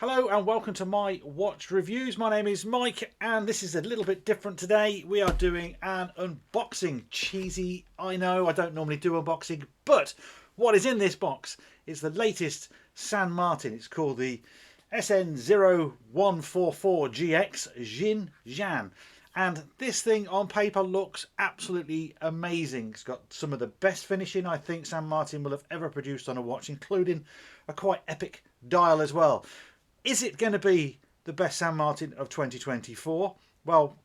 Hello and welcome to my watch reviews. My name is Mike and this is a little bit different today. We are doing an unboxing. Cheesy, I know, I don't normally do unboxing, but what is in this box is the latest San Martin. It's called the SN0144GX Jin Jan. And this thing on paper looks absolutely amazing. It's got some of the best finishing I think San Martin will have ever produced on a watch, including a quite epic dial as well. Is it going to be the best San Martin of 2024? Well,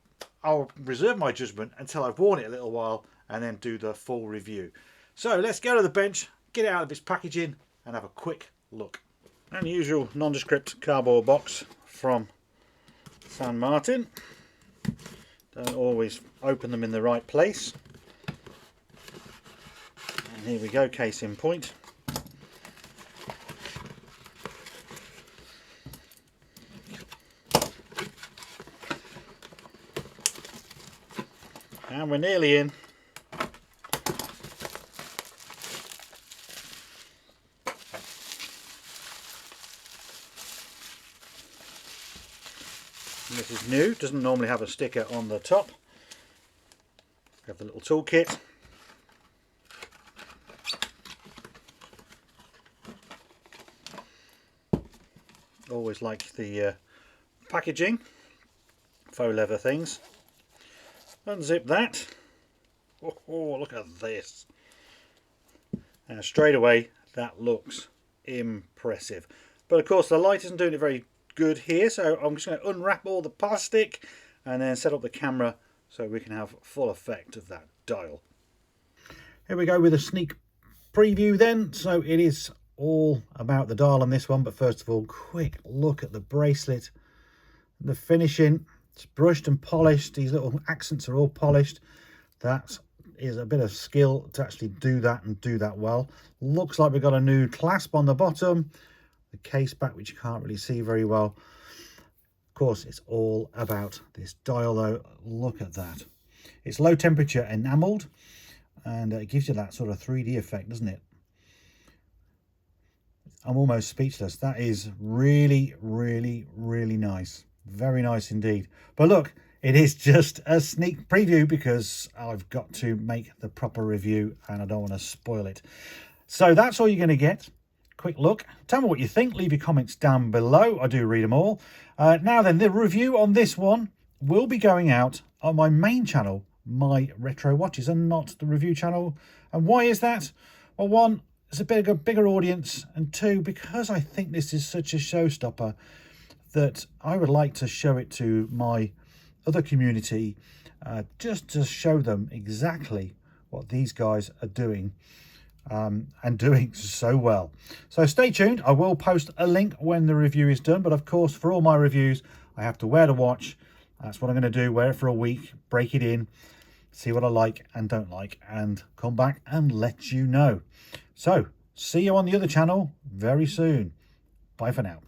I'll reserve my judgment until I've worn it a little while and then do the full review. So let's go to the bench, get it out of its packaging and have a quick look. Unusual nondescript cardboard box from San Martin. Don't always open them in the right place. And here we go, case in point. And we're nearly in. And this is new, doesn't normally have a sticker on the top. We have the little toolkit. Always like the packaging, faux leather things. Unzip that. Oh, look at this. Now straight away that looks impressive, but of course the light isn't doing it very good here, so I'm just going to unwrap all the plastic and then set up the camera so we can have full effect of that dial. Here we go with a sneak preview then. So it is all about the dial on this one, but first of all, quick look at the bracelet, the finishing. It's brushed and polished. These little accents are all polished. That is a bit of skill to actually do that and do that well. Looks like we've got a new clasp on the bottom, the case back, which you can't really see very well. Of course, it's all about this dial though. Look at that. It's low temperature enameled and it gives you that sort of 3D effect, doesn't it? I'm almost speechless. That is really, really, really nice. Very nice indeed. But look, it is just a sneak preview because I've got to make the proper review and I don't want to spoil it. So that's all you're going to get. Quick look. Tell me what you think. Leave your comments down below. I do read them all. Now then, the review on this one will be going out on my main channel, My Retro Watches, and not the review channel. And why is that? Well, one, it's a bigger audience, and two, because I think this is such a showstopper that I would like to show it to my other community, just to show them exactly what these guys are doing and doing so well. So stay tuned. I will post a link when the review is done, but of course for all my reviews I have to wear the watch. That's what I'm going to do, wear it for a week, break it in, see what I like and don't like, and come back and let you know. So see you on the other channel very soon. Bye for now.